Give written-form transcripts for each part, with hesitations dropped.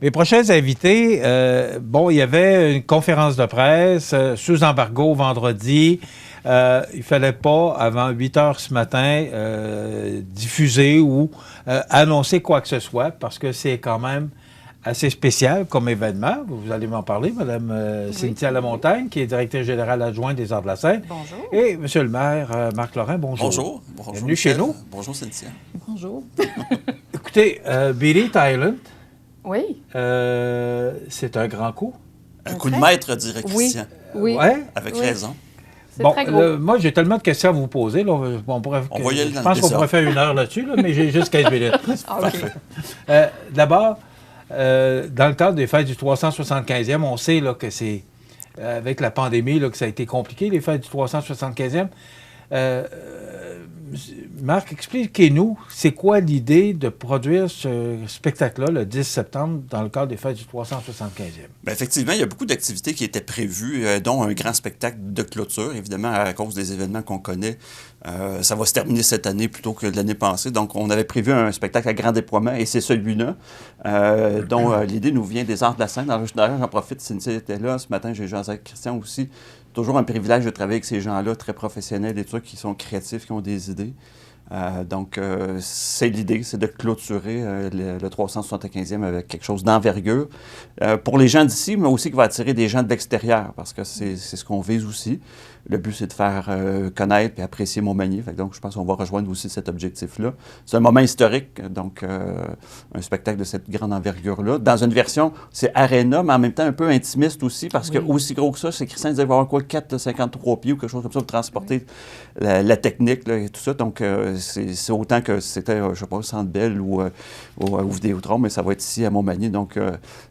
Mes prochains invités, bon, il y avait une conférence de presse sous embargo vendredi. Il ne fallait pas, avant 8 heures ce matin, diffuser ou annoncer quoi que ce soit, parce que c'est quand même assez spécial comme événement. Vous allez m'en parler, Mme Cynthia Lamontagne, qui est directrice générale adjointe des Arts de la Seine. Bonjour. Et M. le maire, Marc Lorrain, bonjour. Bonjour. Bonjour. Bienvenue chez nous. Bonjour, Cynthia. Bonjour. Écoutez, Billy Talent, Oui. c'est un grand coup. Un coup de maître, dirait Christian. Oui. Ouais. Avec raison. C'est Bon, très gros. moi, j'ai tellement de questions à vous poser. Là, on va y aller. Je pense qu'on pourrait faire 1 heure là-dessus, là, mais j'ai juste 15 minutes. OK. D'abord, dans le cadre des fêtes du 375e, on sait là, que c'est, avec la pandémie, là, que ça a été compliqué, les fêtes du 375e. Marc, expliquez-nous, c'est quoi l'idée de produire ce spectacle-là le 10 septembre dans le cadre des fêtes du 375e? Bien, effectivement, il y a beaucoup d'activités qui étaient prévues, dont un grand spectacle de clôture, évidemment, à cause des événements qu'on connaît. Ça va se terminer cette année plutôt que l'année passée. Donc, on avait prévu un spectacle à grand déploiement, et c'est celui-là, dont l'idée nous vient des Arts de la Seine. D'ailleurs, j'en profite, Cynthia était là. Ce matin, j'ai joué avec Christian aussi. Toujours un privilège de travailler avec ces gens-là, très professionnels, des trucs qui sont créatifs, qui ont des idées. Donc, c'est l'idée, c'est de clôturer le 375e avec quelque chose d'envergure. Pour les gens d'ici, mais aussi qui va attirer des gens de l'extérieur, parce que c'est ce qu'on vise aussi. Le but, c'est de faire connaître et apprécier Montmagny. Donc, je pense qu'on va rejoindre aussi cet objectif-là. C'est un moment historique, donc un spectacle de cette grande envergure-là. Dans une version, c'est aréna, mais en même temps un peu intimiste aussi, parce que aussi gros que ça, c'est Christian disait, il va y avoir quoi, 4,53 pieds ou quelque chose comme ça pour transporter la technique là, et tout ça. Donc, c'est autant que c'était, je ne sais pas, au Centre Bell ou Vidéotron, mais ça va être ici à Montmagny. Donc,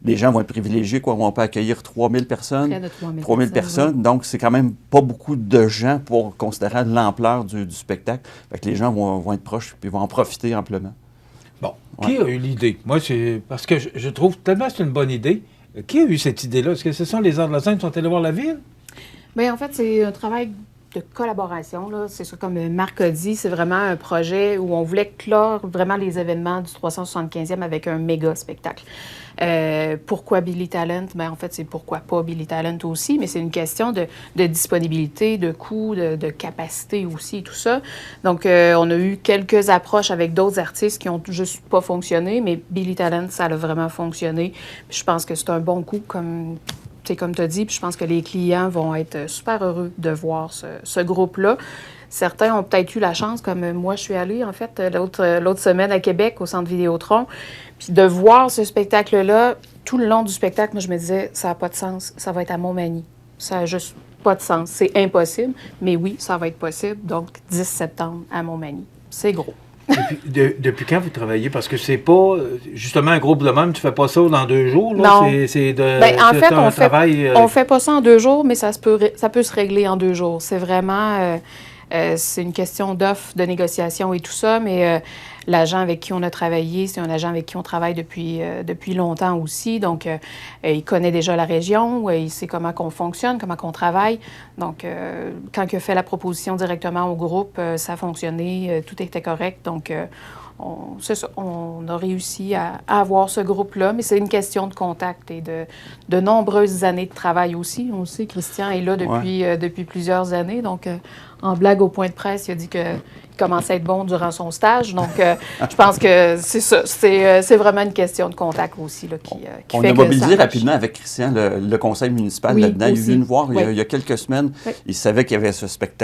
les gens vont être privilégiés, quoi. On peut accueillir 3000 personnes. Près de 3000 personnes. Oui. Donc, c'est quand même pas beaucoup de gens pour considérer l'ampleur du spectacle. Fait que les gens vont être proches et vont en profiter amplement. Bon, qui a eu l'idée? Moi, c'est parce que je trouve tellement que c'est une bonne idée. Qui a eu cette idée-là? Est-ce que ce sont les Arts de la Seine qui sont allés voir la ville? Bien, en fait, c'est un travail de collaboration. C'est ça, comme Marc a dit, c'est vraiment un projet où on voulait clore vraiment les événements du 375e avec un méga spectacle. Pourquoi Billy Talent? Bien, en fait, c'est pourquoi pas Billy Talent aussi, mais c'est une question de disponibilité, de coût, de capacité aussi, tout ça. Donc, on a eu quelques approches avec d'autres artistes qui ont juste pas fonctionné, mais Billy Talent, ça a vraiment fonctionné. Puis je pense que c'est un bon coup, comme tu as dit, puis je pense que les clients vont être super heureux de voir ce groupe-là. Certains ont peut-être eu la chance, comme moi, je suis allée, en fait, l'autre semaine à Québec, au Centre Vidéotron, puis de voir ce spectacle-là, tout le long du spectacle, moi, je me disais, ça n'a pas de sens, ça va être à Montmagny. Ça n'a juste pas de sens. C'est impossible, mais oui, ça va être possible. Donc, 10 septembre à Montmagny. C'est gros. Depuis quand vous travaillez? Parce que c'est pas, justement, un groupe de même, tu fais pas ça dans 2 jours, là? Non. C'est en fait, on fait pas ça en 2 jours, mais ça peut se régler en 2 jours. C'est vraiment, c'est une question d'offre, de négociation et tout ça, mais l'agent avec qui on a travaillé, c'est un agent avec qui on travaille depuis longtemps aussi, donc il connaît déjà la région, il sait comment qu'on fonctionne, comment qu'on travaille. Donc, quand il a fait la proposition directement au groupe, ça a fonctionné, tout était correct, donc c'est ça, on a réussi à avoir ce groupe-là, mais c'est une question de contact et de nombreuses années de travail aussi. On le sait, Christian est là depuis plusieurs années, donc en blague au point de presse, il a dit qu'il commençait à être bon durant son stage, donc je pense que c'est ça, c'est vraiment une question de contact aussi là, qui on fait a que mobilisé ça rapidement avec Christian le conseil municipal là-dedans. Il est venu nous voir il y a quelques semaines. Oui. Il savait qu'il y avait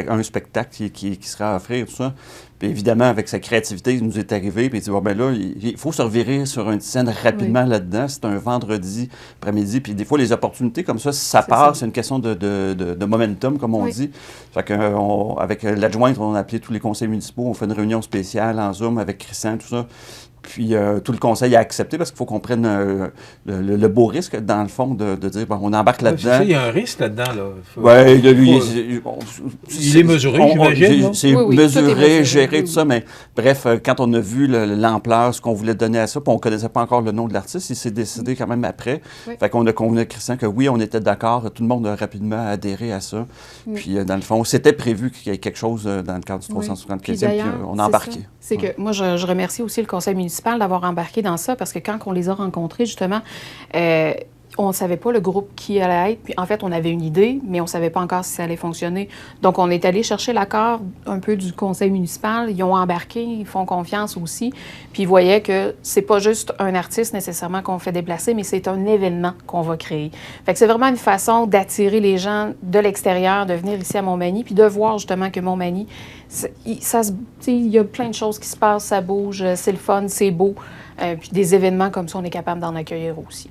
un spectacle qui serait à offrir, tout ça. Puis évidemment, avec sa créativité, il nous est arrivé, puis il dit, bon, ben là, il faut se revirer sur une scène rapidement là-dedans. C'est un vendredi après-midi, puis des fois, les opportunités comme ça part, c'est une question de momentum, comme on dit. Fait que, avec l'adjointe, on a appelé tous les conseils municipaux, on fait une réunion spéciale en Zoom avec Christian, tout ça. Puis tout le conseil a accepté parce qu'il faut qu'on prenne le beau risque, dans le fond, de dire, bon, on embarque là-dedans. Il y a un risque là-dedans, là. Oui, il est mesuré, j'imagine. C'est mesuré, géré, tout ça, mais bref, quand on a vu l'ampleur, ce qu'on voulait donner à ça, puis on ne connaissait pas encore le nom de l'artiste, il s'est décidé quand même après. Fait qu'on a convenu avec Christian que oui, on était d'accord, tout le monde a rapidement adhéré à ça. Puis dans le fond, c'était prévu qu'il y ait quelque chose dans le cadre du 375e, puis on a embarqué. C'est que moi, je remercie aussi le conseil municipal d'avoir embarqué dans ça parce que quand on les a rencontrés, justement, on ne savait pas le groupe qui allait être. Puis, en fait, on avait une idée, mais on ne savait pas encore si ça allait fonctionner. Donc, on est allé chercher l'accord un peu du conseil municipal. Ils ont embarqué, ils font confiance aussi. Puis, ils voyaient que c'est pas juste un artiste nécessairement qu'on fait déplacer, mais c'est un événement qu'on va créer. Fait que c'est vraiment une façon d'attirer les gens de l'extérieur, de venir ici à Montmagny, puis de voir justement que Montmagny, il y a plein de choses qui se passent, ça bouge, c'est le fun, c'est beau. Puis des événements comme ça, on est capable d'en accueillir aussi.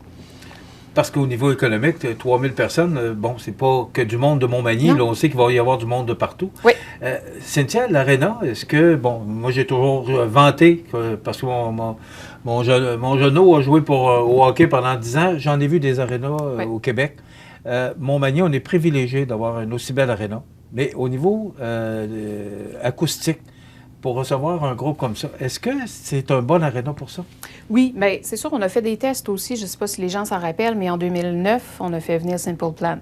Parce qu'au niveau économique, 3000 personnes, bon, c'est pas que du monde de Montmagny. Là, on sait qu'il va y avoir du monde de partout. Oui. Cynthia, l'Arena, est-ce que, bon, moi j'ai toujours vanté, parce que mon genou a joué au hockey pendant 10 ans. J'en ai vu des arénas au Québec. Montmagny, on est privilégié d'avoir une aussi belle aréna. Mais au niveau acoustique, pour recevoir un groupe comme ça, est-ce que c'est un bon aréna pour ça? Oui, mais c'est sûr, on a fait des tests aussi. Je ne sais pas si les gens s'en rappellent, mais en 2009, on a fait venir Simple Plan.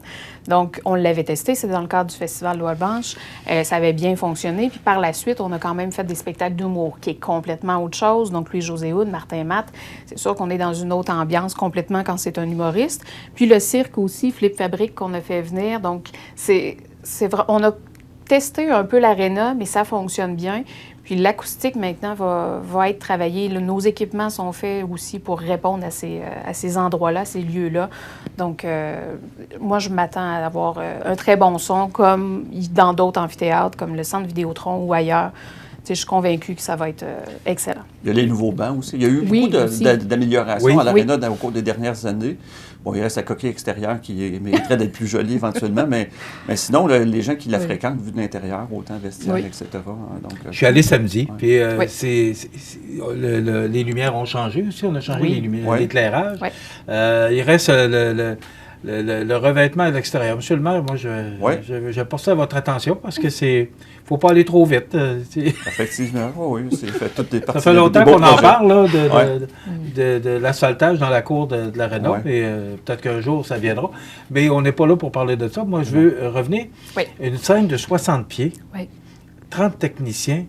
Donc, on l'avait testé. C'était dans le cadre du Festival Loire-Blanche. Ça avait bien fonctionné. Puis par la suite, on a quand même fait des spectacles d'humour, qui est complètement autre chose. Donc, Louis-José Hood, Martin Matt, c'est sûr qu'on est dans une autre ambiance complètement quand c'est un humoriste. Puis le cirque aussi, Flip Fabrique, qu'on a fait venir. Donc, c'est vrai. On a testé un peu l'aréna, mais ça fonctionne bien. Puis l'acoustique, maintenant, va être travaillée. Nos équipements sont faits aussi pour répondre à ces endroits-là, ces lieux-là. Donc, moi, je m'attends à avoir un très bon son, comme dans d'autres amphithéâtres, comme le Centre Vidéotron ou ailleurs. Je suis convaincue que ça va être excellent. Il y a les nouveaux bancs aussi. Il y a eu beaucoup d'améliorations à l'aréna au cours des dernières années. Bon, il reste la coquille extérieure qui mériterait d'être plus jolie éventuellement, mais sinon, les gens qui la fréquentent, vu de l'intérieur, autant vestiaire, etc. Donc, je suis allé samedi, puis les lumières ont changé aussi. On a changé les lumières, l'éclairage. Il reste le revêtement à l'extérieur. Monsieur le maire, moi, je porte ça à votre attention parce que c'est... faut pas aller trop vite. Effectivement, oui, c'est fait toutes des parties. Ça fait longtemps qu'on en parle là, de l'asphaltage dans la cour de l'aréna, et peut-être qu'un jour, ça viendra. Mais on n'est pas là pour parler de ça. Moi, je veux revenir. Une scène de 60 pieds. 30 techniciens.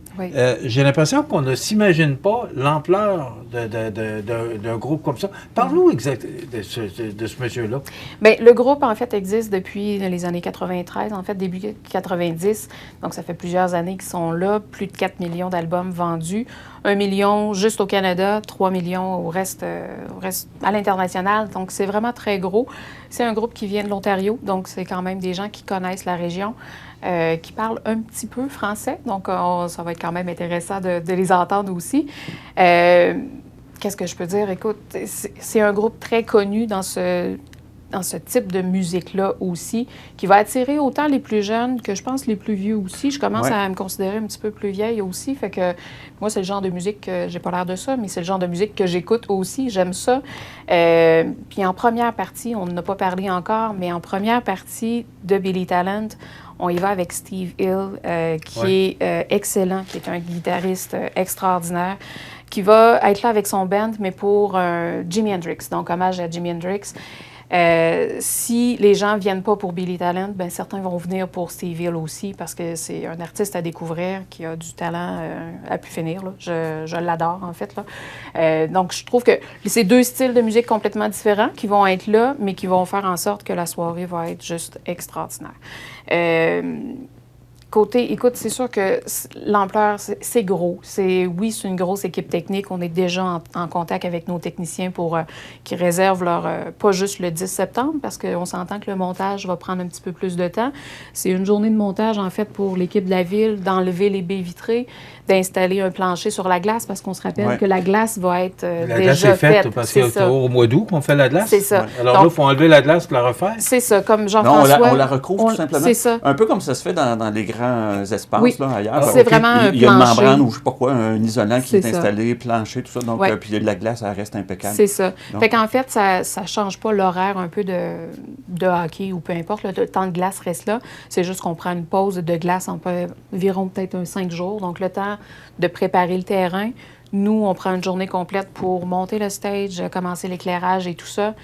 J'ai l'impression qu'on ne s'imagine pas l'ampleur d'un groupe comme ça. Parle-nous de ce monsieur-là. Bien, le groupe, en fait, existe depuis les années 93, en fait, début 90. Donc, ça fait plusieurs années qu'ils sont là. Plus de 4 millions d'albums vendus. 1 million juste au Canada, 3 millions au reste à l'international. Donc, c'est vraiment très gros. C'est un groupe qui vient de l'Ontario. Donc, c'est quand même des gens qui connaissent la région. Qui parlent un petit peu français. Donc, ça va être quand même intéressant de les entendre aussi. Qu'est-ce que je peux dire? Écoute, c'est un groupe très connu dans ce type de musique-là aussi, qui va attirer autant les plus jeunes que je pense les plus vieux aussi. Je commence à me considérer un petit peu plus vieille aussi. Fait que moi, c'est le genre de musique que j'ai pas l'air de ça, mais c'est le genre de musique que j'écoute aussi. J'aime ça. Puis en première partie, on n'en a pas parlé encore, mais en première partie de Billy Talent, on y va avec Steve Hill, qui est excellent, qui est un guitariste extraordinaire, qui va être là avec son band, mais pour Jimi Hendrix, donc hommage à Jimi Hendrix. Si les gens ne viennent pas pour Billy Talent, bien, certains vont venir pour Steve Hill aussi, parce que c'est un artiste à découvrir qui a du talent à pu finir. Là. Je l'adore, en fait. Là. Donc, je trouve que c'est deux styles de musique complètement différents qui vont être là, mais qui vont faire en sorte que la soirée va être juste extraordinaire. Écoute, c'est sûr que l'ampleur, c'est gros. Oui, c'est une grosse équipe technique. On est déjà en contact avec nos techniciens qui réservent pas juste le 10 septembre, parce qu'on s'entend que le montage va prendre un petit peu plus de temps. C'est une journée de montage, en fait, pour l'équipe de la ville, d'enlever les baies vitrées, d'installer un plancher sur la glace, parce qu'on se rappelle que la glace va être la déjà glace est faite. Parce que c'est au mois d'août qu'on fait la glace. C'est ça. Alors là, il faut enlever la glace et la refaire. C'est ça, comme Jean-François. Non, on la recouvre tout simplement. C'est ça. Un peu comme ça se fait dans les grands espaces là, ailleurs. C'est vraiment un plancher. Il y a une membrane ou je sais pas quoi, un isolant qui est installé, plancher, tout ça. Donc, puis la glace, elle reste impeccable. C'est ça. Fait qu'en fait, ça change pas l'horaire un peu de hockey ou peu importe. Le temps de glace reste là. C'est juste qu'on prend une pause de glace environ peut-être 5 jours. Donc, le temps de préparer le terrain, Nous, on prend une journée complète pour monter le stage, commencer l'éclairage et tout ça.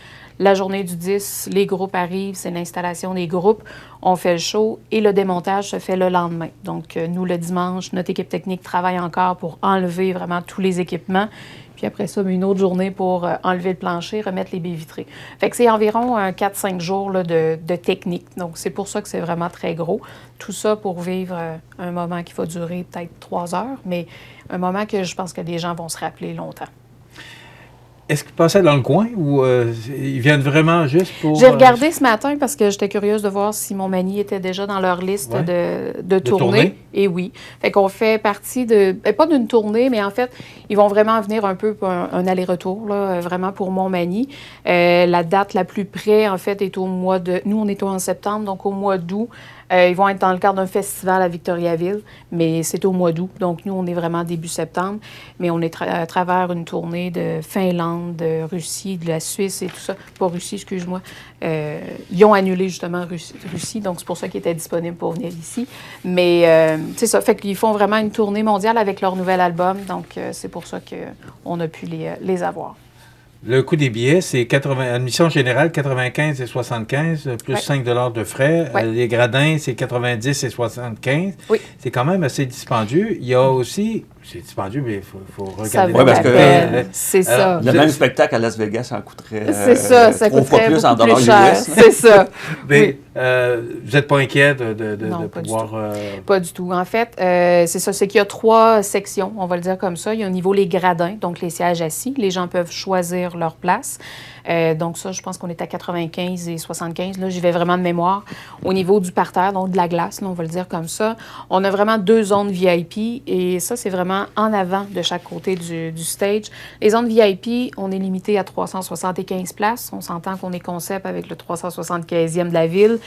La journée du 10, les groupes arrivent, c'est l'installation des groupes, on fait le show et le démontage se fait le lendemain. Donc, nous, le dimanche, notre équipe technique travaille encore pour enlever vraiment tous les équipements. Puis après ça, une autre journée pour enlever le plancher, remettre les baies vitrées. Fait que c'est environ 4-5 jours là, de technique. Donc, c'est pour ça que c'est vraiment très gros. Tout ça pour vivre un moment qui va durer peut-être 3 heures, mais un moment que je pense que les gens vont se rappeler longtemps. Est-ce qu'ils passaient dans le coin ou ils viennent vraiment juste pour... J'ai regardé ce matin parce que j'étais curieuse de voir si Montmagny était déjà dans leur liste de tournées. Et oui. Fait qu'on fait partie de... pas d'une tournée, mais en fait, ils vont vraiment venir un peu pour un aller-retour, là, vraiment pour Montmagny. La date la plus près, en fait, est au mois de... Nous, on est en septembre, donc au mois d'août. Ils vont être dans le cadre d'un festival à Victoriaville, mais c'est au mois d'août. Donc, nous, on est vraiment début septembre, mais on est à travers une tournée de Finlande, de Russie, de la Suisse et tout ça. Pas Russie, excuse-moi. Ils ont annulé, justement, Russie, donc c'est pour ça qu'ils étaient disponibles pour venir ici. Mais c'est ça, fait qu'ils font vraiment une tournée mondiale avec leur nouvel album, donc c'est pour ça qu'on a pu les avoir. Le coût des billets, c'est admission générale 95 et 75, plus 5 $ de frais. Les gradins, c'est 90 et 75. Oui. C'est quand même assez dispendieux. Il y a aussi... C'est dispendieux, mais il faut regarder. Oui, parce que c'est ça. Le même spectacle à Las Vegas, ça coûterait c'est ça, ça 3 fois coûterait plus en beaucoup dollars plus cher. US. C'est ça. Mais vous n'êtes pas inquiet Non, de pas pouvoir... du tout. Pas du tout. En fait, c'est ça, c'est qu'il y a 3 sections, on va le dire comme ça. Il y a au niveau les gradins, donc les sièges assis. Les gens peuvent choisir leur place. Donc ça, je pense qu'on est à 95 et 75. Là, j'y vais vraiment de mémoire. Au niveau du parterre, donc de la glace, là, on va le dire comme ça, on a vraiment 2 zones VIP et ça, c'est vraiment en avant de chaque côté du stage. Les zones VIP, on est limité à 375 places. On s'entend qu'on est concept avec le 375e de la ville.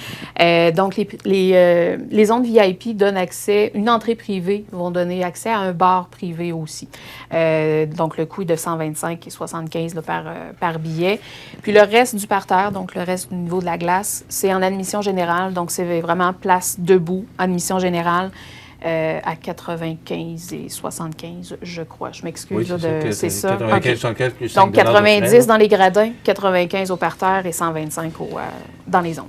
Donc, les zones VIP donnent accès, une entrée privée vont donner accès à un bar privé aussi. Donc, le coût est de 125 et 75 là, par billet. Puis le reste du parterre, donc le reste du niveau de la glace, c'est en admission générale. Donc, c'est vraiment place debout, admission générale. À 95 et 75, je crois. Je m'excuse. Oui, c'est ça. 95, Okay. 75 plus 5 Donc, 90 dans les gradins, 95 au parterre et 125 dans les zones.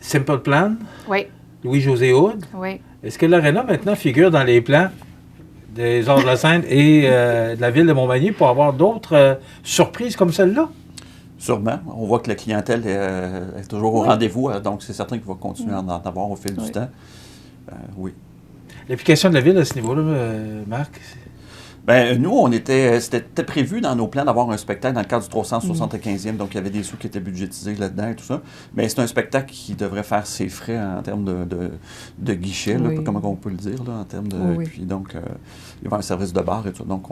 Simple Plan, Oui. Louis-José Hood. Oui. Est-ce que l'Arena, maintenant, figure dans les plans des Arts de la Seine et de la ville de Montmagny pour avoir d'autres surprises comme celle-là? Sûrement. On voit que la clientèle est toujours au rendez-vous, donc c'est certain qu'il va continuer à en avoir au fil du temps. Oui. L'application de la ville à ce niveau-là, Marc? Bien, nous, c'était prévu dans nos plans d'avoir un spectacle dans le cadre du 375e, donc il y avait des sous qui étaient budgétisés là-dedans et tout ça. Mais c'est un spectacle qui devrait faire ses frais en termes de guichet, là, comment on peut le dire, là, en termes de... Oui. Puis donc, il va y avoir un service de bar et tout ça, donc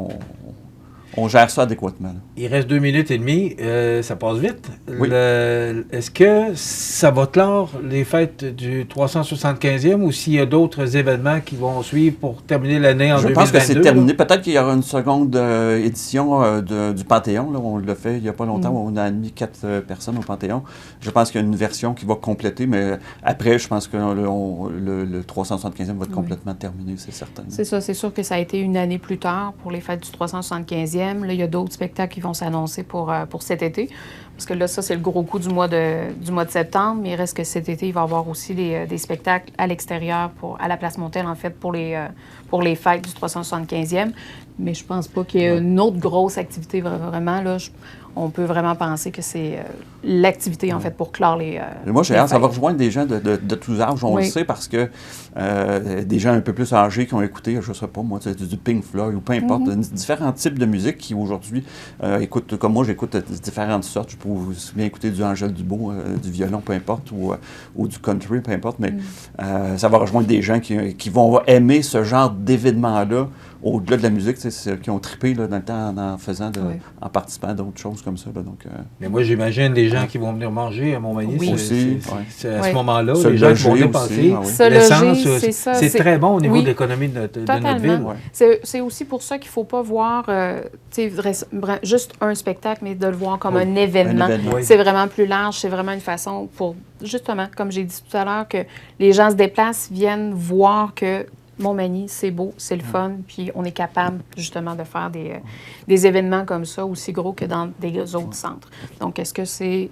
on gère ça adéquatement. Là. Il reste 2 minutes et demie, ça passe vite. Oui. Est-ce que ça va clore les fêtes du 375e ou s'il y a d'autres événements qui vont suivre pour terminer l'année en 2022? Je pense que c'est terminé. Peut-être qu'il y aura une seconde édition du Panthéon. Là, on l'a fait il n'y a pas longtemps. On a admis 4 personnes au Panthéon. Je pense qu'il y a une version qui va compléter, mais après, je pense que le 375e va être complètement terminé, c'est certain. C'est ça. C'est sûr que ça a été une année plus tard pour les fêtes du 375e. Là, il y a d'autres spectacles qui vont s'annoncer pour cet été. Parce que là, ça, c'est le gros coup du mois de septembre. Mais il reste que cet été, il va y avoir aussi des spectacles à l'extérieur, à la Place Montel, en fait, pour les fêtes du 375e. Mais je pense pas qu'il y ait une autre grosse activité vraiment. Là, on peut vraiment penser que c'est l'activité, en fait, pour clore les moi, j'ai les hâte, ça va fêtes. rejoindre des gens de tous âges, on le sait, parce que des gens un peu plus âgés qui ont écouté, je sais pas, moi, du Pink Floyd ou peu importe, différents types de musique qui, aujourd'hui, écoutent, comme moi, j'écoute différentes sortes. Je peux aussi bien écouter du Angèle Dubois, du violon, peu importe, ou du country, peu importe, mais ça va rejoindre des gens qui vont aimer ce genre d'événement-là, au-delà de la musique, qui ont trippé là, dans le temps en participant à d'autres choses comme ça. Là, donc, mais moi, j'imagine les gens qui vont venir manger à Montmagny, c'est à ce moment-là, se les gens qui vont loger dépenser aussi, l'essence. C'est très bon au niveau de l'économie de notre ville. C'est aussi pour ça qu'il ne faut pas voir juste un spectacle, mais de le voir comme un événement. C'est vraiment plus large, c'est vraiment une façon pour, justement, comme j'ai dit tout à l'heure, que les gens se déplacent, viennent voir que Montmagny, c'est beau, c'est le fun, puis on est capable justement de faire des événements comme ça, aussi gros que dans des autres centres. Donc, est-ce que c'est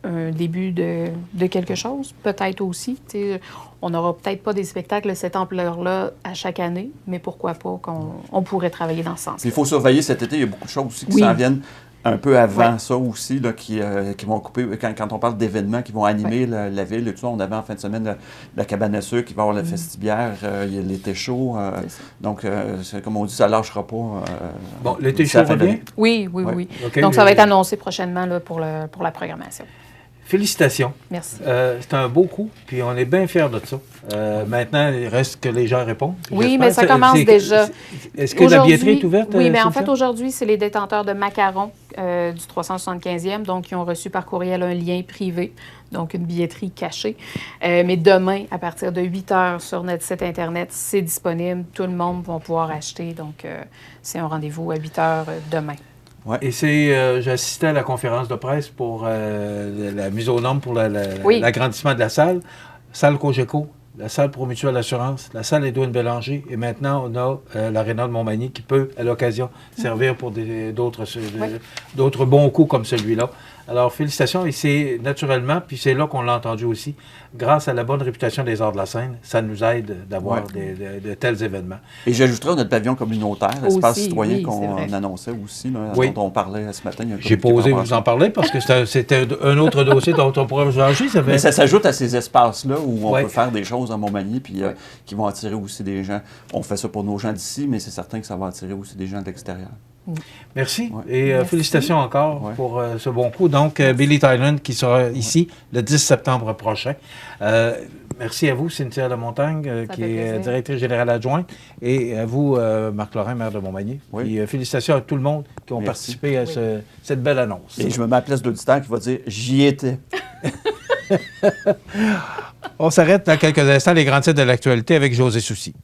un début de quelque chose? Peut-être aussi. T'sais, on n'aura peut-être pas des spectacles de cette ampleur-là à chaque année, mais pourquoi pas qu'on pourrait travailler dans ce sens-là. Il faut surveiller cet été, il y a beaucoup de choses aussi qui s'en viennent un peu avant ça aussi, là, qui vont couper, quand on parle d'événements qui vont animer la ville et tout ça, on avait en fin de semaine la cabane à sucre, il va y avoir le festibiaire, il y a l'été chaud, donc comme on dit, ça ne lâchera pas. Bon, l'été chaud revient? Oui. Okay, donc ça va être annoncé prochainement là, pour la programmation. Félicitations. Merci. C'est un beau coup, puis on est bien fiers de ça. Maintenant, il reste que les gens répondent. Oui, mais ça commence déjà. Est-ce que la billetterie est ouverte? Oui, mais en fait, aujourd'hui, c'est les détenteurs de macarons du 375e, donc qui ont reçu par courriel un lien privé, donc une billetterie cachée. Mais demain, à partir de 8 h sur notre site Internet, c'est disponible. Tout le monde va pouvoir acheter. Donc, c'est un rendez-vous à 8 h demain. Ouais. Et j'assistais à la conférence de presse pour la mise aux normes pour l'agrandissement de la salle. Salle Cogeco, la salle Promutuelle Assurance, la salle Édouine Bélanger. Et maintenant, on a l'aréna de Montmagny qui peut, à l'occasion, servir pour d'autres bons coups comme celui-là. Alors, félicitations. Et c'est naturellement, puis c'est là qu'on l'a entendu aussi, grâce à la bonne réputation des arts de la scène, ça nous aide d'avoir de tels événements. Et j'ajouterais notre pavillon communautaire, l'espace citoyen qu'on annonçait aussi, là, dont on parlait ce matin. J'ai pas osé vous en parler parce que c'était un autre dossier dont on pourrait vous changer. Mais ça s'ajoute à ces espaces-là où on peut faire des choses en Montmagny puis qui vont attirer aussi des gens. On fait ça pour nos gens d'ici, mais c'est certain que ça va attirer aussi des gens de l'extérieur. Merci. Et félicitations encore pour ce bon coup. Donc, Billy Thailand qui sera ici le 10 septembre prochain. Merci à vous, Cynthia Lamontagne, qui est directrice générale adjointe, et à vous, Marc Lorrain, maire de Montmagny. Et félicitations à tout le monde qui ont participé à cette belle annonce. Et je me mets à la place d'auditeur qui va dire « J'y étais ». On s'arrête dans quelques instants, les grands titres de l'actualité avec José Soucy.